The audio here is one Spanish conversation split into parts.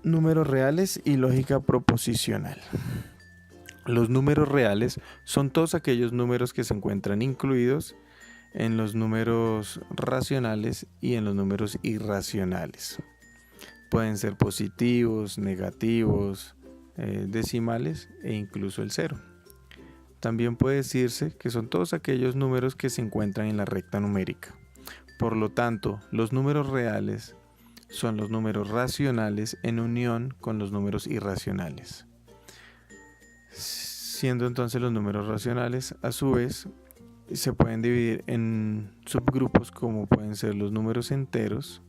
Números reales y lógica proposicional. Los números reales son todos aquellos números que se encuentran incluidos en los números racionales y en los números irracionales. Pueden ser positivos, negativos, decimales e incluso el cero. También puede decirse que son todos aquellos números que se encuentran en la recta numérica. Por lo tanto, los números reales son los números racionales en unión con los números irracionales. Siendo entonces los números racionales, a su vez, se pueden dividir en subgrupos como pueden ser los números enteros,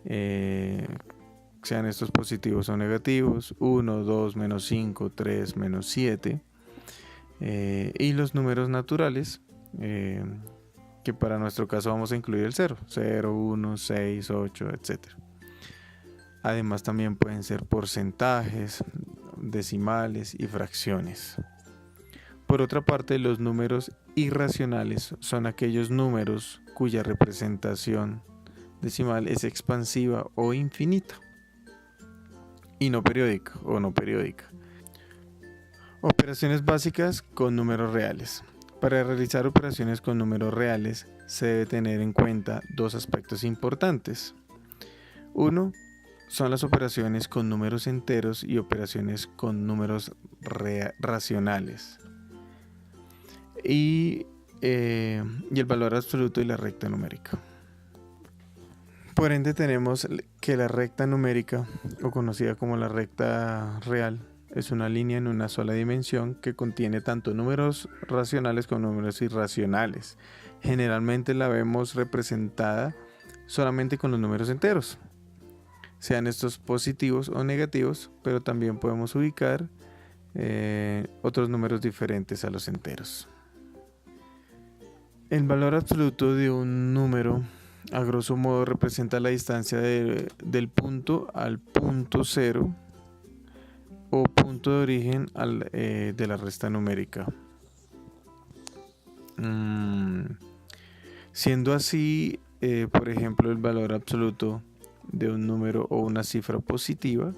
sean estos positivos o negativos, 1, 2, menos 5, 3, menos 7, y los números naturales, que para nuestro caso vamos a incluir el 0, 0, 1, 6, 8, etc. Además también pueden ser porcentajes, decimales y fracciones. Por otra parte, los números irracionales son aquellos números cuya representación decimal es expansiva o infinita y no periódica o no periódica. Operaciones básicas con números reales. Para realizar operaciones con números reales se debe tener en cuenta dos aspectos importantes. Uno, son las operaciones con números enteros y operaciones con números racionales. Y el valor absoluto y la recta numérica. Por ende tenemos que la recta numérica, o conocida como la recta real, es una línea en una sola dimensión que contiene tanto números racionales como números irracionales. Generalmente la vemos representada solamente con los números enteros, sean estos positivos o negativos, pero también podemos ubicar otros números diferentes a los enteros. El valor absoluto de un número, a grosso modo, representa la distancia del punto al punto cero o punto de origen de la resta numérica. Siendo así, por ejemplo, el valor absoluto de un número o una cifra positiva,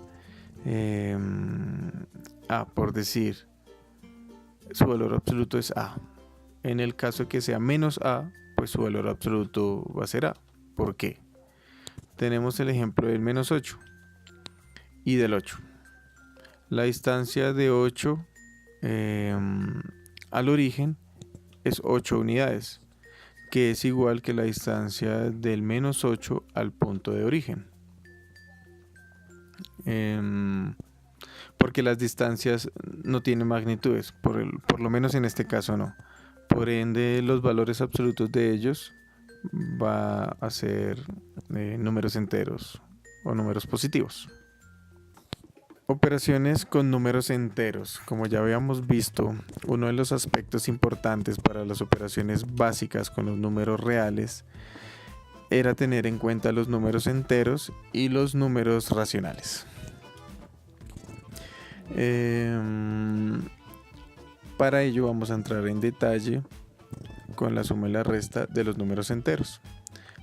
por decir, su valor absoluto es A. En el caso que sea menos A, pues su valor absoluto va a ser A. ¿Por qué? Tenemos el ejemplo del menos 8 y del 8. La distancia de 8 al origen es 8 unidades, que es igual que la distancia del menos 8 al punto de origen. Porque las distancias no tienen magnitudes, por lo menos en este caso no. Por ende, los valores absolutos de ellos va a ser números enteros o números positivos. Operaciones con números enteros. Como ya habíamos visto, uno de los aspectos importantes para las operaciones básicas con los números reales era tener en cuenta los números enteros y los números racionales. Para ello vamos a entrar en detalle con la suma y la resta de los números enteros.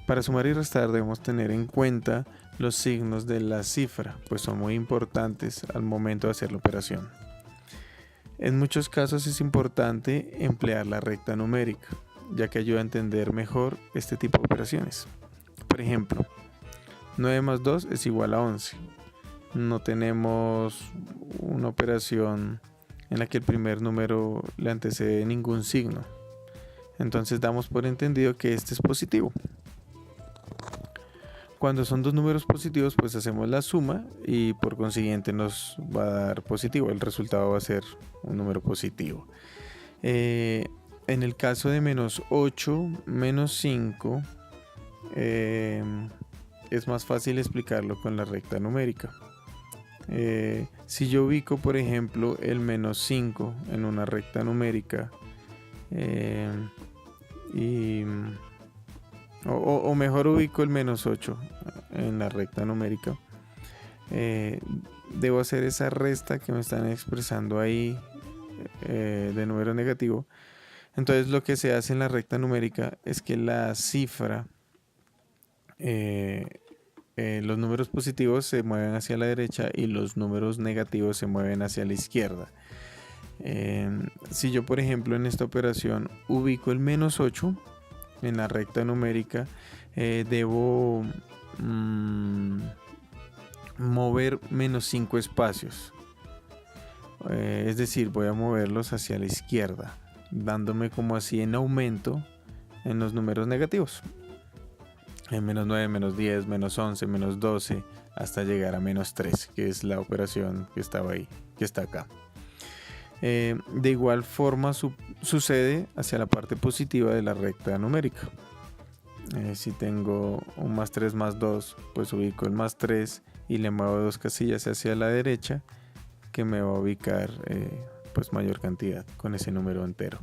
Para sumar y restar debemos tener en cuenta los signos de la cifra, pues son muy importantes al momento de hacer la operación. En muchos casos es importante emplear la recta numérica, ya que ayuda a entender mejor este tipo de operaciones. Por ejemplo, 9 más 2 es igual a 11. No tenemos una operación en la que el primer número le antecede ningún signo. Entonces damos por entendido que este es positivo. Cuando son dos números positivos, pues hacemos la suma y por consiguiente nos va a dar positivo. El resultado va a ser un número positivo. En el caso de menos 8, menos 5, es más fácil explicarlo con la recta numérica. Si yo ubico, por ejemplo, el menos 5 en una recta numérica, o mejor ubico el menos 8 en la recta numérica, debo hacer esa resta que me están expresando ahí de número negativo. Entonces lo que se hace en la recta numérica es que la cifra los números positivos se mueven hacia la derecha y los números negativos se mueven hacia la izquierda. Si yo, por ejemplo, en esta operación ubico el menos 8 en la recta numérica, debo mover menos 5 espacios. Es decir, voy a moverlos hacia la izquierda, dándome como así en aumento en los números negativos. En menos 9, menos 10, menos 11, menos 12, hasta llegar a menos 3, que es la operación que estaba ahí, que está acá. De igual forma sucede hacia la parte positiva de la recta numérica. Si tengo un más 3 más 2, pues ubico el más 3 y le muevo 2 casillas hacia la derecha, que me va a ubicar pues mayor cantidad con ese número entero.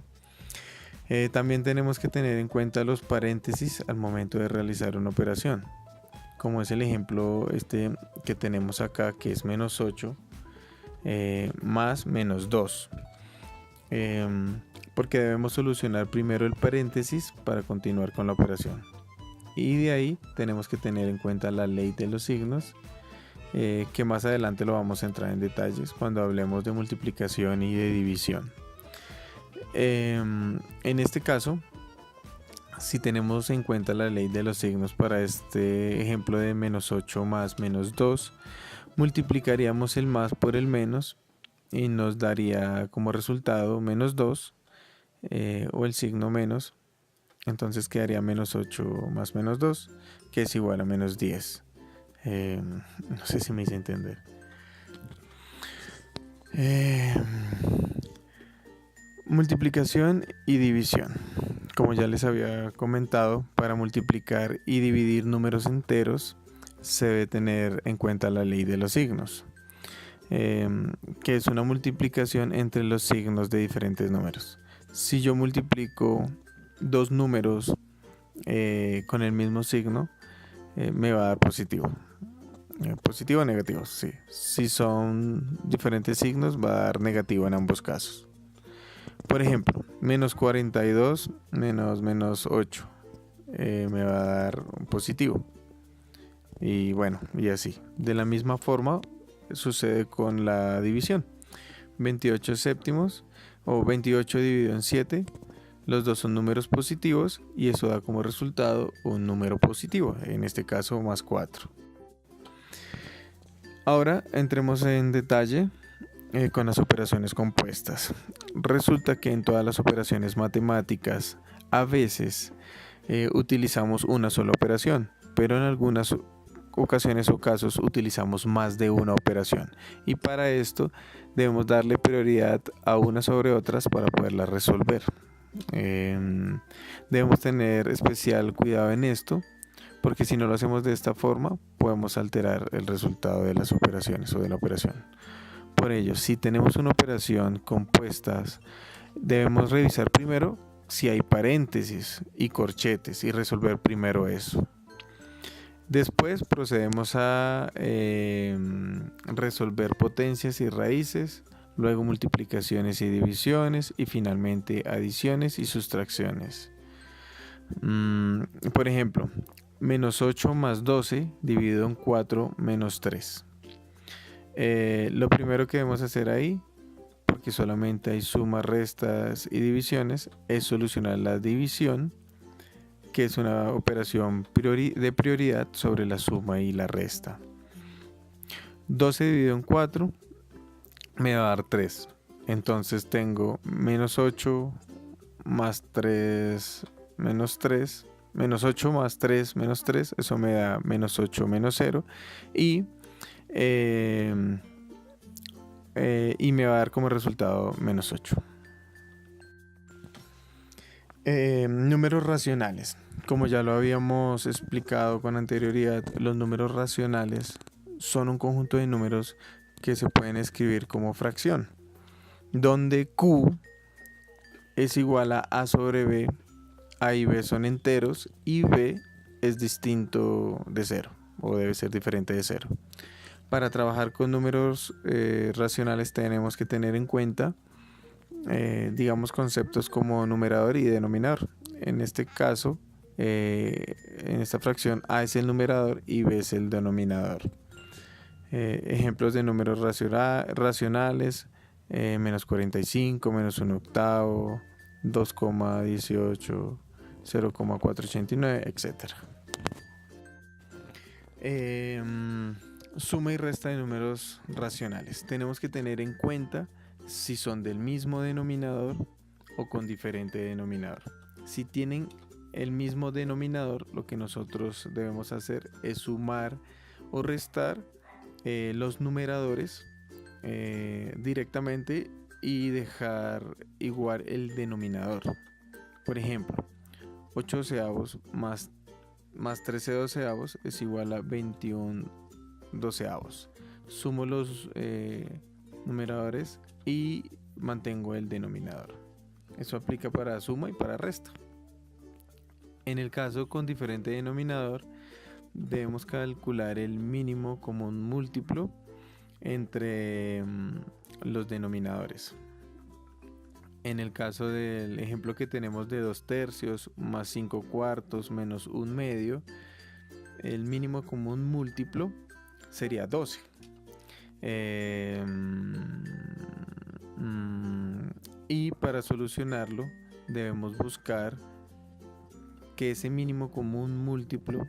También tenemos que tener en cuenta los paréntesis al momento de realizar una operación, como es el ejemplo que tenemos acá, que es menos 8 más menos 2, porque debemos solucionar primero el paréntesis para continuar con la operación, y de ahí tenemos que tener en cuenta la ley de los signos, que más adelante lo vamos a entrar en detalles cuando hablemos de multiplicación y de división. En este caso, si tenemos en cuenta la ley de los signos para este ejemplo de menos 8 más menos 2, multiplicaríamos el más por el menos y nos daría como resultado menos 2, o el signo menos. Entonces quedaría menos 8 más menos 2, que es igual a menos 10. No sé si me hice entender. Multiplicación y división. Como ya les había comentado, para multiplicar y dividir números enteros se debe tener en cuenta la ley de los signos, que es una multiplicación entre los signos de diferentes números. Si yo multiplico dos números con el mismo signo, me va a dar positivo. Positivo o negativo, sí. Si son diferentes signos, va a dar negativo en ambos casos. Por ejemplo, menos 42 menos 8 me va a dar positivo. Y bueno, y así. De la misma forma sucede con la división. 28 séptimos o 28 dividido en 7. Los dos son números positivos y eso da como resultado un número positivo, en este caso más 4. Ahora entremos en detalle con las operaciones compuestas. Resulta que en todas las operaciones matemáticas a veces utilizamos una sola operación, pero en algunas ocasiones o casos utilizamos más de una operación, y para esto debemos darle prioridad a unas sobre otras para poderlas resolver. Debemos tener especial cuidado en esto, porque si no lo hacemos de esta forma podemos alterar el resultado de las operaciones o de la operación. Por ello, si tenemos una operación compuestas, debemos revisar primero si hay paréntesis y corchetes y resolver primero eso. Después procedemos a resolver potencias y raíces, luego multiplicaciones y divisiones y finalmente adiciones y sustracciones. Por ejemplo, menos 8 más 12 dividido en 4 menos 3. Lo primero que debemos hacer ahí, porque solamente hay sumas, restas y divisiones, es solucionar la división, que es una operación de prioridad sobre la suma y la resta. 12 dividido en 4 me va a dar 3. Entonces tengo menos 8 más 3 menos 3. Menos 8 más 3 menos 3. Eso me da menos 8 menos 0. Y me va a dar como resultado menos 8. Números racionales. Como ya lo habíamos explicado con anterioridad, los números racionales son un conjunto de números que se pueden escribir como fracción, donde Q es igual a A sobre B, A y B son enteros y B es distinto de 0 o debe ser diferente de 0. Para trabajar con números racionales tenemos que tener en cuenta digamos conceptos como numerador y denominador. En este caso en esta fracción A es el numerador y B es el denominador. Ejemplos de números racionales: menos 45, menos 1 octavo, 2,18, 0,489, etc. Suma y resta de números racionales. Tenemos que tener en cuenta si son del mismo denominador o con diferente denominador. Si tienen el mismo denominador, lo que nosotros debemos hacer es sumar o restar los numeradores directamente y dejar igual el denominador. Por ejemplo, 8 doceavos más 13 doceavos es igual a 21 doceavos. Sumo los numeradores y mantengo el denominador. Eso aplica para suma y para resta. En el caso con diferente denominador, debemos calcular el mínimo común múltiplo entre los denominadores. En el caso del ejemplo que tenemos de 2 tercios más 5 cuartos menos 1 medio, el mínimo común múltiplo sería 12. Y para solucionarlo debemos buscar que ese mínimo común múltiplo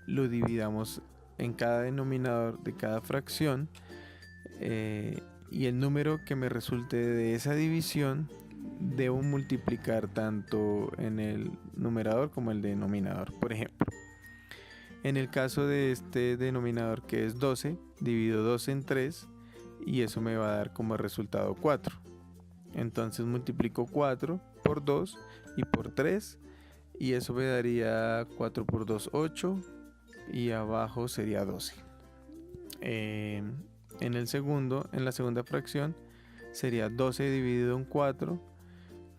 lo dividamos en cada denominador de cada fracción, y el número que me resulte de esa división debo multiplicar tanto en el numerador como el denominador. Por ejemplo, en el caso de este denominador que es 12, divido 12 en 3 y eso me va a dar como resultado 4. Entonces multiplico 4 por 2 y por 3 y eso me daría 4 por 2, 8 y abajo sería 12. En la segunda fracción sería 12 dividido en 4,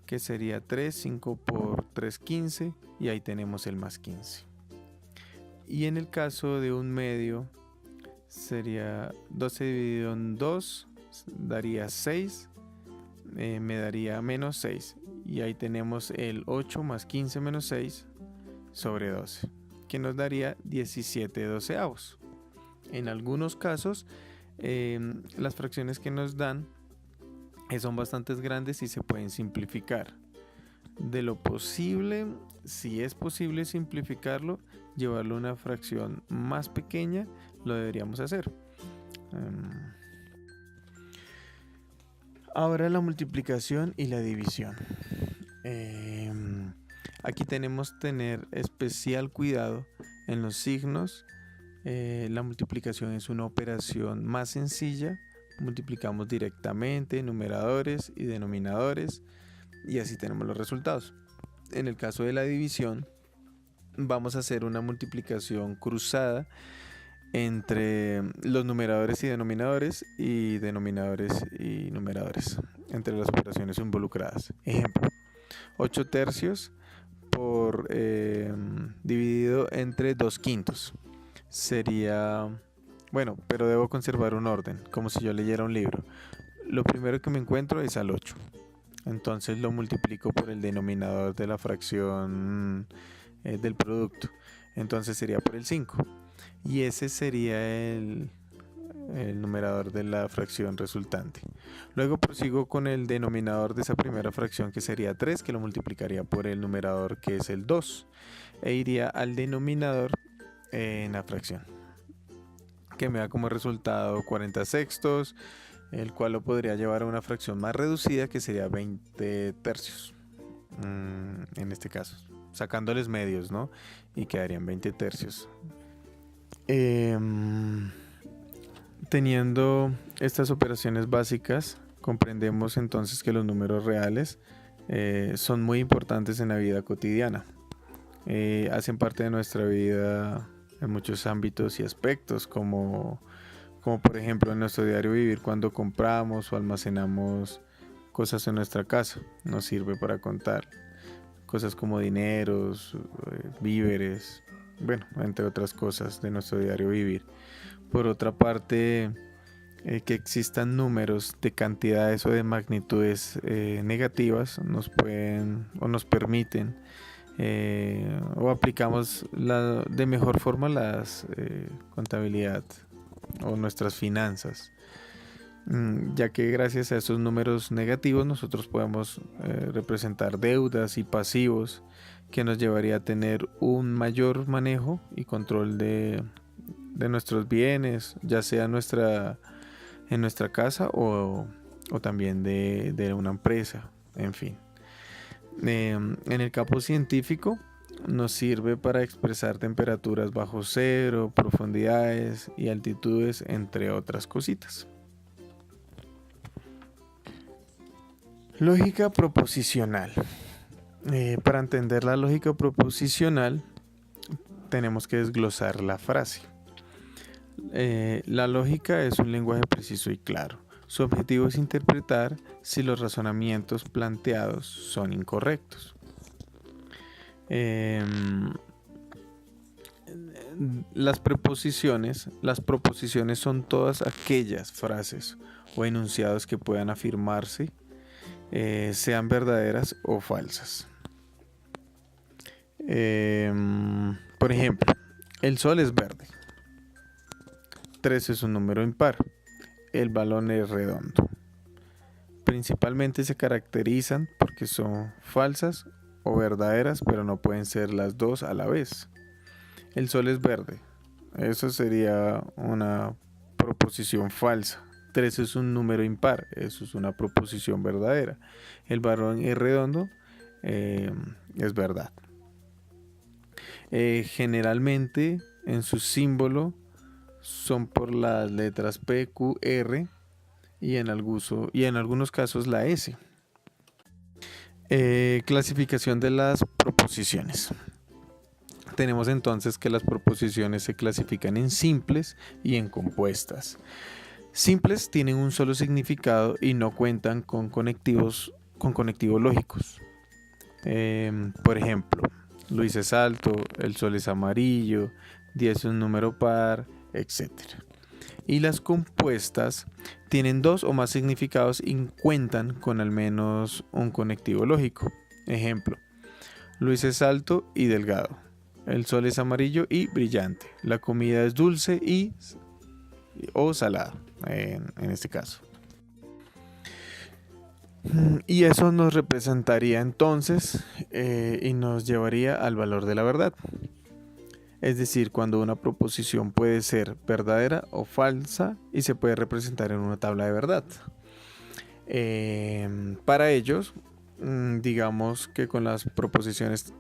que sería 3, 5 por 3, 15 y ahí tenemos el más 15. Y en el caso de un medio sería 12 dividido en 2, daría 6, me daría menos 6 y ahí tenemos el 8 más 15 menos 6 sobre 12, que nos daría 17 doceavos. En algunos casos las fracciones que nos dan son bastante grandes y se pueden simplificar. De lo posible, si es posible simplificarlo, llevarlo a una fracción más pequeña, lo deberíamos hacer. Ahora la multiplicación y la división. Aquí tenemos que tener especial cuidado en los signos. La multiplicación es una operación más sencilla. Multiplicamos directamente numeradores y denominadores y así tenemos los resultados. En el caso de la división, vamos a hacer una multiplicación cruzada entre los numeradores y denominadores y numeradores entre las operaciones involucradas. Ejemplo: 8 tercios por dividido entre 2 quintos sería, bueno, pero debo conservar un orden, como si yo leyera un libro. Lo primero que me encuentro es al 8, entonces lo multiplico por el denominador de la fracción del producto, entonces sería por el 5 y ese sería el numerador de la fracción resultante. Luego prosigo con el denominador de esa primera fracción, que sería 3, que lo multiplicaría por el numerador que es el 2 e iría al denominador en la fracción, que me da como resultado 40 sextos, el cual lo podría llevar a una fracción más reducida que sería 20 tercios. En este caso, sacándoles medios, ¿no? Y quedarían 20 tercios. Teniendo estas operaciones básicas, comprendemos entonces que los números reales son muy importantes en la vida cotidiana. Hacen parte de nuestra vida en muchos ámbitos y aspectos, como por ejemplo en nuestro diario vivir, cuando compramos o almacenamos cosas en nuestra casa. Nos sirve para contar cosas como dineros, víveres, bueno, entre otras cosas de nuestro diario vivir. Por otra parte, que existan números de cantidades o de magnitudes negativas nos pueden o nos permiten o aplicamos de mejor forma las contabilidad o nuestras finanzas, ya que gracias a esos números negativos nosotros podemos representar deudas y pasivos que nos llevaría a tener un mayor manejo y control de nuestros bienes, ya sea en nuestra casa o también de una empresa, en fin. En el campo científico nos sirve para expresar temperaturas bajo cero, profundidades y altitudes, entre otras cositas. Lógica proposicional. Para entender la lógica proposicional tenemos que desglosar la frase. La lógica es un lenguaje preciso y claro. Su objetivo es interpretar si los razonamientos planteados son incorrectos. Las proposiciones son todas aquellas frases o enunciados que puedan afirmarse, sean verdaderas o falsas. Por ejemplo, el sol es verde. 3 es un número impar. El balón es redondo. Principalmente se caracterizan porque son falsas o verdaderas, pero no pueden ser las dos a la vez. El sol es verde. Eso sería una proposición falsa. 3 es un número impar. Eso es una proposición verdadera. El balón es redondo. Es verdad. Generalmente en su símbolo son por las letras P, Q, R y en algunos casos la S. Clasificación de las proposiciones. Tenemos entonces que las proposiciones se clasifican en simples y en compuestas. Simples tienen un solo significado y no cuentan con conectivos lógicos. Por ejemplo, Luis es alto, el sol es amarillo, 10 es un número par, etc. Y las compuestas tienen 2 o más significados y cuentan con al menos un conectivo lógico. Ejemplo, Luis es alto y delgado, el sol es amarillo y brillante, la comida es dulce o salada, en este caso. Y eso nos representaría entonces y nos llevaría al valor de la verdad. Es decir, cuando una proposición puede ser verdadera o falsa y se puede representar en una tabla de verdad. Para ellos, digamos que con las proposiciones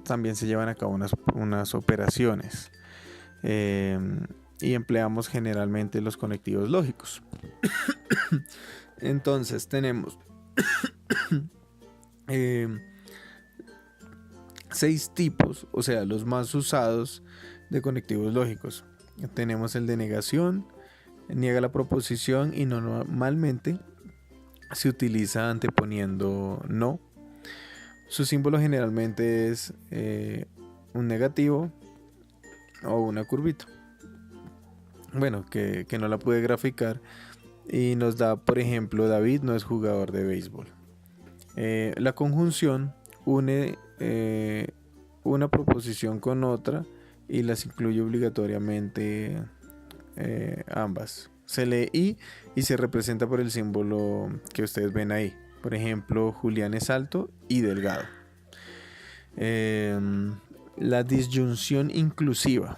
también se llevan a cabo unas operaciones y empleamos generalmente los conectivos lógicos. Entonces tenemos 6 tipos, o sea, los más usados de conectivos lógicos. Tenemos el de negación, niega la proposición y normalmente se utiliza anteponiendo no. Su símbolo generalmente es un negativo o una curvita. Bueno, que no la pude graficar y nos da, por ejemplo, David no es jugador de béisbol. La conjunción une una proposición con otra y las incluye obligatoriamente ambas. Se lee y se representa por el símbolo que ustedes ven ahí. Por ejemplo, Julián es alto y delgado. La disyunción inclusiva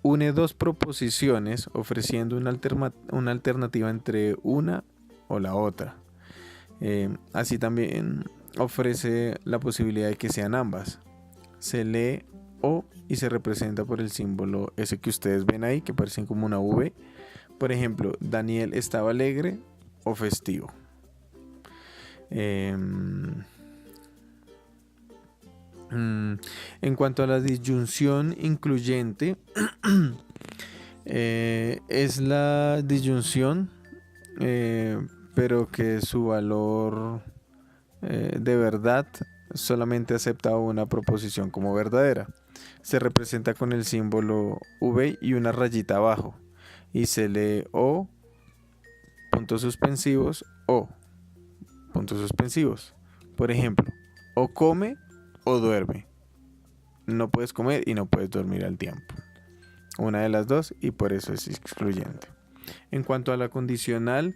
une 2 proposiciones ofreciendo una alternativa entre una o la otra. Así también ofrece la posibilidad de que sean ambas. Se lee o y se representa por el símbolo ese que ustedes ven ahí, que parecen como una V. Por ejemplo, Daniel estaba alegre o festivo. En cuanto a la disyunción incluyente, es la disyunción, pero que su valor de verdad solamente acepta una proposición como verdadera. Se representa con el símbolo V y una rayita abajo y se lee o puntos suspensivos o puntos suspensivos. Por ejemplo, o come o duerme. no puedes comer y no puedes dormir al tiempo. Una de las dos y por eso es excluyente. En cuanto a la condicional,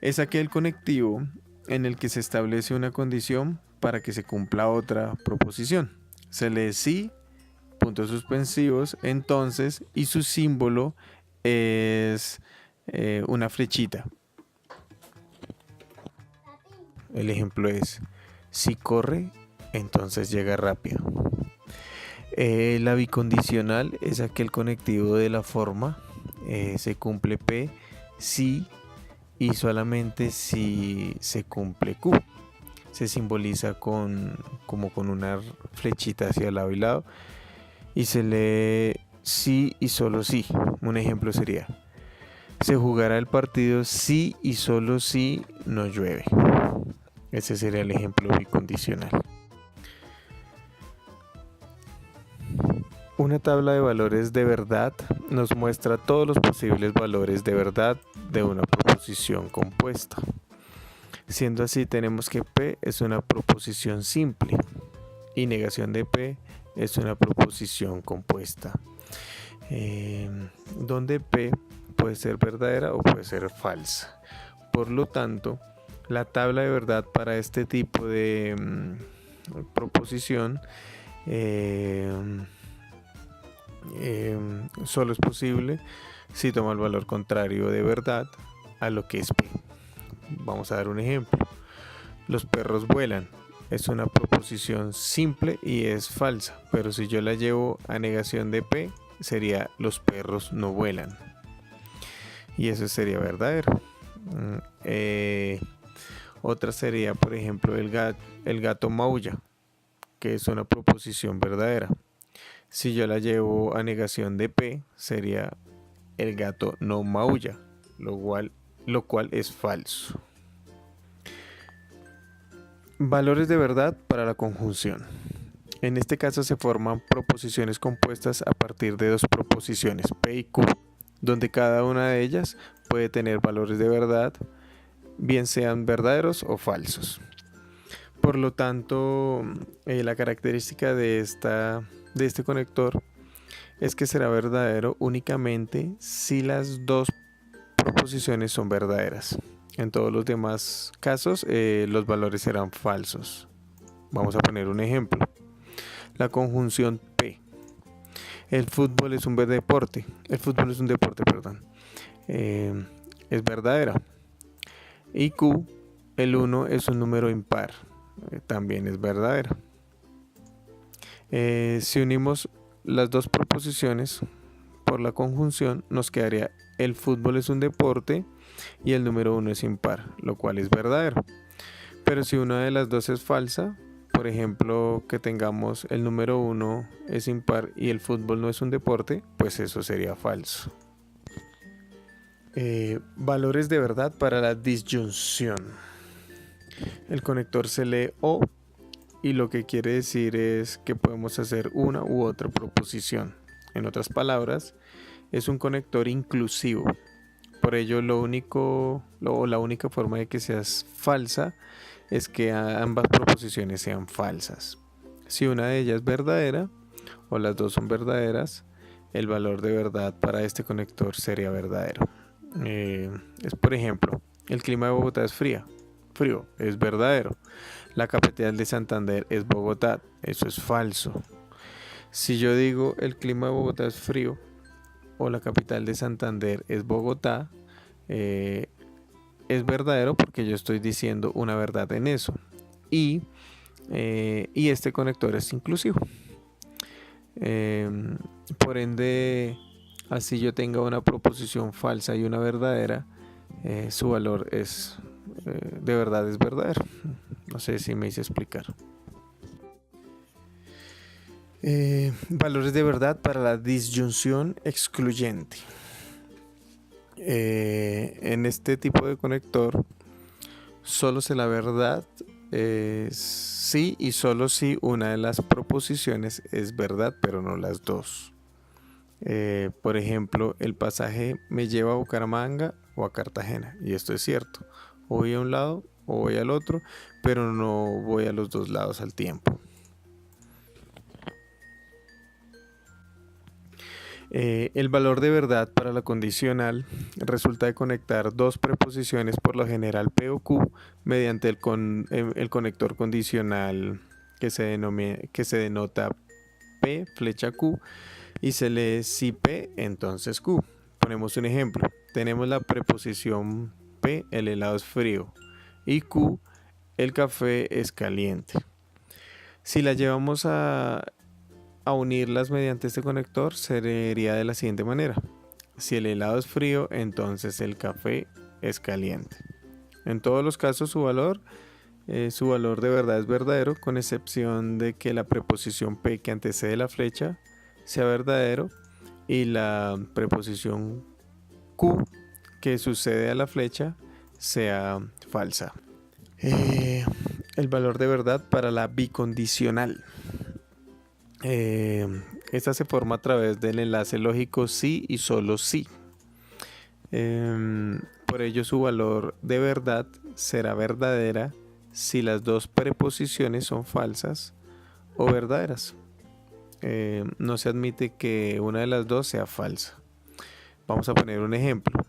es aquel conectivo en el que se establece una condición para que se cumpla otra proposición. Se lee sí, puntos suspensivos, entonces, y su símbolo es una flechita. El ejemplo es, si corre, entonces llega rápido. La bicondicional es aquel conectivo de la forma, se cumple P, si y solamente si se cumple Q. Se simboliza como con una flechita hacia lado y lado y se lee sí y solo sí. Un ejemplo sería, se jugará el partido si y solo si no llueve. Ese sería el ejemplo bicondicional. Una tabla de valores de verdad nos muestra todos los posibles valores de verdad de una proposición compuesta. Siendo así, tenemos que P es una proposición simple y negación de P es una proposición compuesta, donde P puede ser verdadera o puede ser falsa. Por lo tanto, la tabla de verdad para este tipo de proposición solo es posible si toma el valor contrario de verdad a lo que es P. Vamos a dar un ejemplo. Los perros vuelan. Es una proposición simple y es falsa, pero si yo la llevo a negación de P, sería los perros no vuelan. Y eso sería verdadero. Otra sería, por ejemplo, el gato maulla, que es una proposición verdadera. Si yo la llevo a negación de P, sería el gato no maulla, lo cual es falso. Valores de verdad para la conjunción. En este caso se forman proposiciones compuestas a partir de dos proposiciones, P y Q, donde cada una de ellas puede tener valores de verdad, bien sean verdaderos o falsos. Por lo tanto, la característica de este conector es que será verdadero únicamente si las dos proposiciones son verdaderas. En todos los demás casos, los valores serán falsos. Vamos a poner un ejemplo. La conjunción P. El fútbol es un deporte. El fútbol es un deporte, perdón. Es verdadera. Y Q, el 1 es un número impar. También es verdadera. Si unimos las dos proposiciones por la conjunción, nos quedaría el fútbol es un deporte y el número 1 es impar, lo cual es verdadero. Pero si una de las dos es falsa, por ejemplo, que tengamos el número 1 es impar y el fútbol no es un deporte, pues eso sería falso. Valores de verdad para la disyunción. El conector se lee O y lo que quiere decir es que podemos hacer una u otra proposición. En otras palabras, es un conector inclusivo. Por ello, la única forma de que sea falsa es que ambas proposiciones sean falsas. Si una de ellas es verdadera o las dos son verdaderas, el valor de verdad para este conector sería verdadero. Es por ejemplo, el clima de Bogotá es frío, es verdadero. La capital de Santander es Bogotá, eso es falso. Si yo digo el clima de Bogotá es frío o la capital de Santander es Bogotá, es verdadero porque yo estoy diciendo una verdad en eso. Y este conector es inclusivo. Por ende, así yo tenga una proposición falsa y una verdadera, su valor es de verdad es verdadero. No sé si me hice explicar. Valores de verdad para la disyunción excluyente. En este tipo de conector solo se la verdad sí y solo si una de las proposiciones es verdad pero no las dos. Por ejemplo, el pasaje me lleva a Bucaramanga o a Cartagena, y esto es cierto, o voy a un lado o voy al otro, pero no voy a los dos lados al tiempo. El valor de verdad para la condicional resulta de conectar dos preposiciones, por lo general P o Q, mediante el conector condicional que se denota P, flecha Q, y se lee si P, entonces Q. Ponemos un ejemplo. Tenemos la preposición P, el helado es frío, y Q, el café es caliente. Si la llevamos a unirlas mediante este conector, sería de la siguiente manera. Si el helado es frío, entonces el café es caliente. En todos los casos su valor de verdad es verdadero, con excepción de que la preposición P que antecede la flecha sea verdadero y la preposición Q que sucede a la flecha sea falsa. El valor de verdad para la bicondicional. Esta se forma a través del enlace lógico sí y solo sí. Por ello su valor de verdad será verdadera si las dos preposiciones son falsas o verdaderas. No se admite que una de las dos sea falsa. Vamos a poner un ejemplo.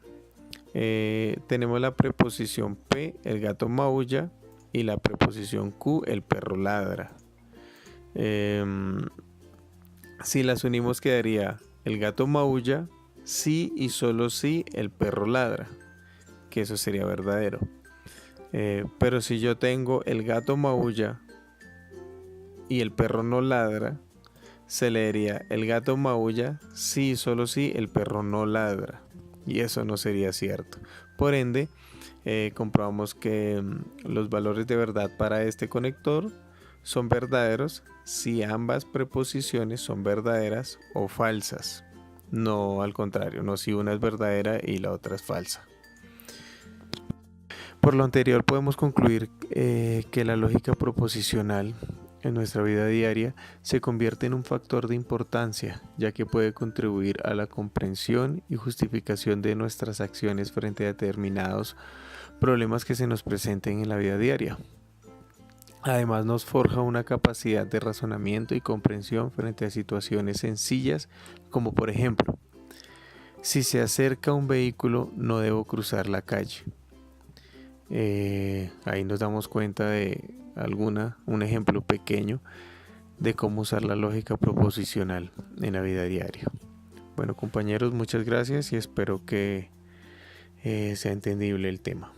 Tenemos la preposición P, el gato maulla, y la preposición Q, el perro ladra. Si las unimos quedaría el gato maulla, sí y solo sí el perro ladra, que eso sería verdadero. Pero si yo tengo el gato maulla y el perro no ladra, se leería el gato maulla, sí y solo sí el perro no ladra, y eso no sería cierto. Por ende, comprobamos que los valores de verdad para este conector son verdaderos si ambas preposiciones son verdaderas o falsas. No al contrario, no si una es verdadera y la otra es falsa. Por lo anterior podemos concluir que la lógica proposicional en nuestra vida diaria se convierte en un factor de importancia, ya que puede contribuir a la comprensión y justificación de nuestras acciones frente a determinados problemas que se nos presenten en la vida diaria. Además nos forja una capacidad de razonamiento y comprensión frente a situaciones sencillas, como por ejemplo, si se acerca un vehículo no debo cruzar la calle. Ahí nos damos cuenta de un ejemplo pequeño de cómo usar la lógica proposicional en la vida diaria. Bueno, compañeros, muchas gracias y espero que sea entendible el tema.